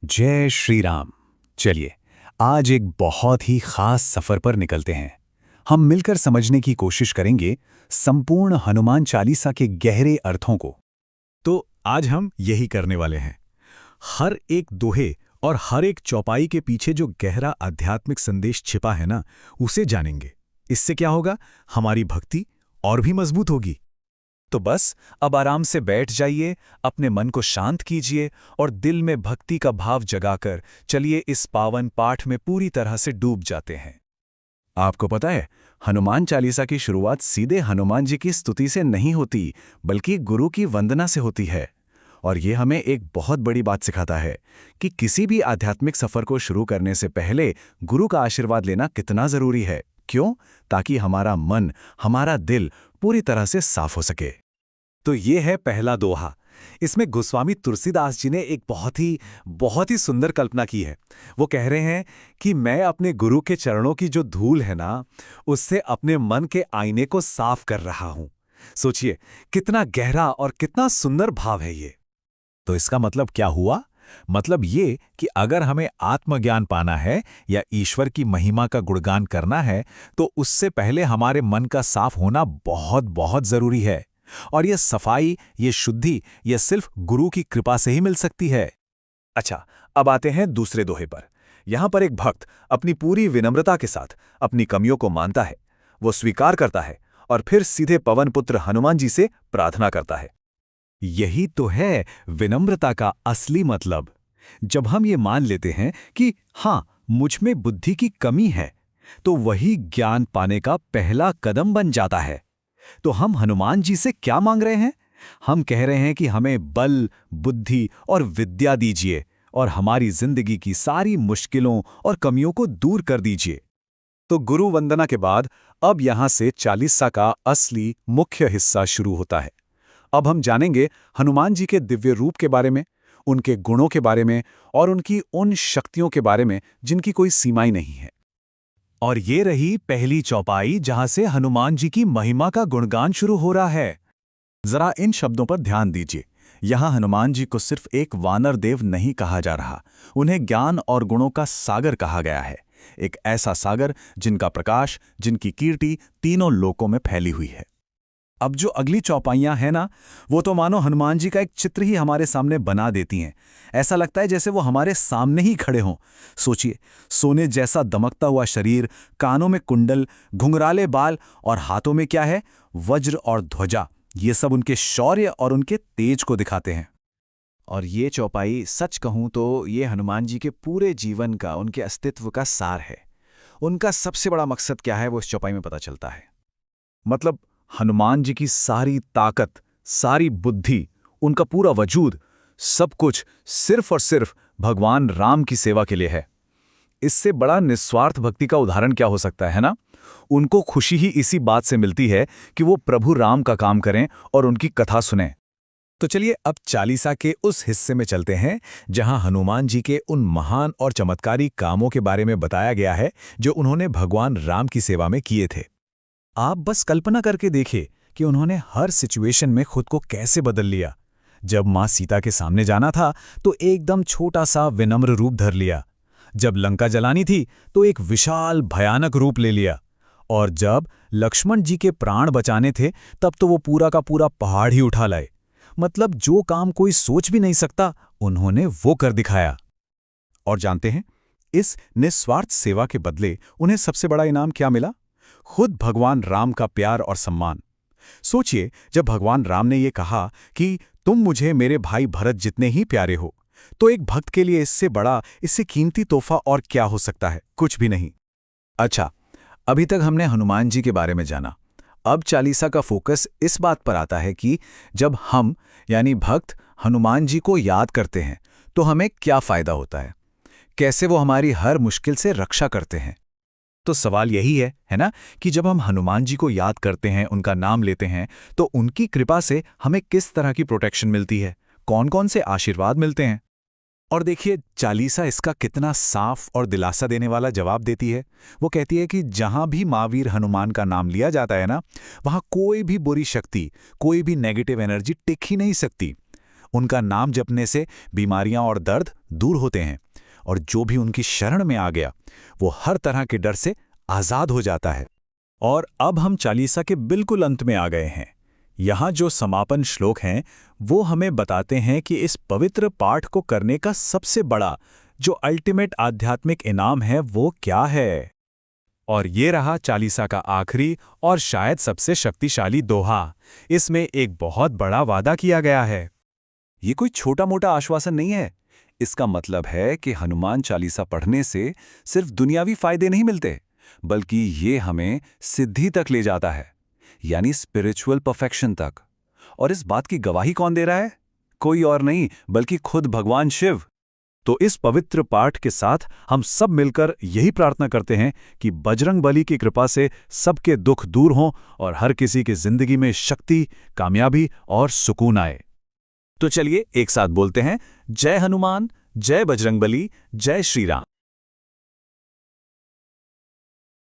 जय श्री राम। चलिए, आज एक बहुत ही खास सफर पर निकलते हैं। हम मिलकर समझने की कोशिश करेंगे संपूर्ण हनुमान चालीसा के गहरे अर्थों को। तो आज हम यही करने वाले हैं। हर एक दोहे और हर एक चौपाई के पीछे जो गहरा आध्यात्मिक संदेश छिपा है ना, उसे जानेंगे। इससे क्या होगा, हमारी भक्ति और भी मजबूत होगी। तो बस अब आराम से बैठ जाइए, अपने मन को शांत कीजिए और दिल में भक्ति का भाव जगाकर चलिए इस पावन पाठ में पूरी तरह से डूब जाते हैं। आपको पता है, हनुमान चालीसा की शुरुआत सीधे हनुमान जी की स्तुति से नहीं होती, बल्कि गुरु की वंदना से होती है। और ये हमें एक बहुत बड़ी बात सिखाता है कि किसी भी आध्यात्मिक सफर को शुरू करने से पहले गुरु का आशीर्वाद लेना कितना जरूरी है। क्यों? ताकि हमारा मन, हमारा दिल पूरी तरह से साफ हो सके। तो ये है पहला दोहा। इसमें गोस्वामी तुलसीदास जी ने एक बहुत ही सुंदर कल्पना की है। वो कह रहे हैं कि मैं अपने गुरु के चरणों की जो धूल है ना, उससे अपने मन के आईने को साफ कर रहा हूं। सोचिए, कितना गहरा और कितना सुंदर भाव है ये। तो इसका मतलब क्या हुआ? मतलब ये कि अगर हमें आत्मज्ञान पाना है या ईश्वर की महिमा का गुणगान करना है, तो उससे पहले हमारे मन का साफ होना बहुत बहुत जरूरी है। और ये सफाई, ये शुद्धि, ये सिर्फ गुरु की कृपा से ही मिल सकती है। अच्छा, अब आते हैं दूसरे दोहे पर। यहां पर एक भक्त अपनी पूरी विनम्रता के साथ अपनी कमियों को मानता है, वो स्वीकार करता है और फिर सीधे पवन पुत्र हनुमान जी से प्रार्थना करता है। यही तो है विनम्रता का असली मतलब। जब हम ये मान लेते हैं कि हाँ, मुझ में बुद्धि की कमी है, तो वही ज्ञान पाने का पहला कदम बन जाता है। तो हम हनुमान जी से क्या मांग रहे हैं? हम कह रहे हैं कि हमें बल, बुद्धि और विद्या दीजिए और हमारी जिंदगी की सारी मुश्किलों और कमियों को दूर कर दीजिए। तो गुरु वंदना के बाद अब यहां से चालीसा का असली मुख्य हिस्सा शुरू होता है। अब हम जानेंगे हनुमान जी के दिव्य रूप के बारे में, उनके गुणों के बारे में और उनकी उन शक्तियों के बारे में जिनकी कोई सीमाएं नहीं है। और ये रही पहली चौपाई, जहां से हनुमान जी की महिमा का गुणगान शुरू हो रहा है। जरा इन शब्दों पर ध्यान दीजिए। यहां हनुमान जी को सिर्फ एक वानर देव नहीं कहा जा रहा, उन्हें ज्ञान और गुणों का सागर कहा गया है। एक ऐसा सागर जिनका प्रकाश, जिनकी कीर्ति तीनों लोकों में फैली हुई है। अब जो अगली चौपाइयां हैं ना, वो तो मानो हनुमान जी का एक चित्र ही हमारे सामने बना देती हैं। ऐसा लगता है जैसे वो हमारे सामने ही खड़े हों। सोचिए, सोने जैसा दमकता हुआ शरीर, कानों में कुंडल, घुंघराले बाल और हाथों में क्या है, वज्र और ध्वजा। ये सब उनके शौर्य और उनके तेज को दिखाते हैं। और ये चौपाई, सच कहूं तो ये हनुमान जी के पूरे जीवन का, उनके अस्तित्व का सार है। उनका सबसे बड़ा मकसद क्या है, वो इस चौपाई में पता चलता है। मतलब हनुमान जी की सारी ताकत, सारी बुद्धि, उनका पूरा वजूद, सब कुछ सिर्फ और सिर्फ भगवान राम की सेवा के लिए है। इससे बड़ा निस्वार्थ भक्ति का उदाहरण क्या हो सकता है ना? उनको खुशी ही इसी बात से मिलती है कि वो प्रभु राम का काम करें और उनकी कथा सुनें। तो चलिए अब चालीसा के उस हिस्से में चलते हैं जहां हनुमान जी के उन महान और चमत्कारी कामों के बारे में बताया गया है जो उन्होंने भगवान राम की सेवा में किए थे। आप बस कल्पना करके देखिए कि उन्होंने हर सिचुएशन में खुद को कैसे बदल लिया। जब मां सीता के सामने जाना था तो एकदम छोटा सा विनम्र रूप धर लिया। जब लंका जलानी थी तो एक विशाल भयानक रूप ले लिया। और जब लक्ष्मण जी के प्राण बचाने थे तब तो वो पूरा का पूरा पहाड़ ही उठा लाए। मतलब जो काम कोई सोच भी नहीं सकता, उन्होंने वो कर दिखाया। और जानते हैं, इस निस्वार्थ सेवा के बदले उन्हें सबसे बड़ा इनाम क्या मिला? खुद भगवान राम का प्यार और सम्मान। सोचिए, जब भगवान राम ने ये कहा कि तुम मुझे मेरे भाई भरत जितने ही प्यारे हो, तो एक भक्त के लिए इससे बड़ा, इससे कीमती तोहफा और क्या हो सकता है? कुछ भी नहीं। अच्छा, अभी तक हमने हनुमान जी के बारे में जाना। अब चालीसा का फोकस इस बात पर आता है कि जब हम यानी भक्त हनुमान जी को याद करते हैं तो हमें क्या फायदा होता है, कैसे वो हमारी हर मुश्किल से रक्षा करते हैं। तो सवाल यही है ना, कि जब हम हनुमान जी को याद करते हैं, उनका नाम लेते हैं, तो उनकी कृपा से हमें किस तरह की प्रोटेक्शन मिलती है, कौन कौन से आशीर्वाद मिलते हैं। और देखिए, चालीसा इसका कितना साफ और दिलासा देने वाला जवाब देती है। वो कहती है कि जहां भी महावीर हनुमान का नाम लिया जाता है ना, वहां कोई भी बुरी शक्ति, कोई भी नेगेटिव एनर्जी टिक ही नहीं सकती। उनका नाम जपने से बीमारियां और दर्द दूर होते हैं, और जो भी उनकी शरण में आ गया वो हर तरह के डर से आज़ाद हो जाता है। और अब हम चालीसा के बिल्कुल अंत में आ गए हैं। यहाँ जो समापन श्लोक हैं वो हमें बताते हैं कि इस पवित्र पाठ को करने का सबसे बड़ा, जो अल्टीमेट आध्यात्मिक इनाम है, वो क्या है। और ये रहा चालीसा का आखिरी और शायद सबसे शक्तिशाली दोहा। इसमें एक बहुत बड़ा वादा किया गया है। ये कोई छोटा मोटा आश्वासन नहीं है। इसका मतलब है कि हनुमान चालीसा पढ़ने से सिर्फ दुनियावी फायदे नहीं मिलते, बल्कि ये हमें सिद्धि तक ले जाता है, यानी स्पिरिचुअल परफेक्शन तक। और इस बात की गवाही कौन दे रहा है? कोई और नहीं बल्कि खुद भगवान शिव। तो इस पवित्र पाठ के साथ हम सब मिलकर यही प्रार्थना करते हैं कि बजरंगबली की कृपा से सबके दुख दूर हों और हर किसी की जिंदगी में शक्ति, कामयाबी और सुकून आए। तो चलिए एक साथ बोलते हैं, जय हनुमान, जय बजरंगबली, जय श्री राम।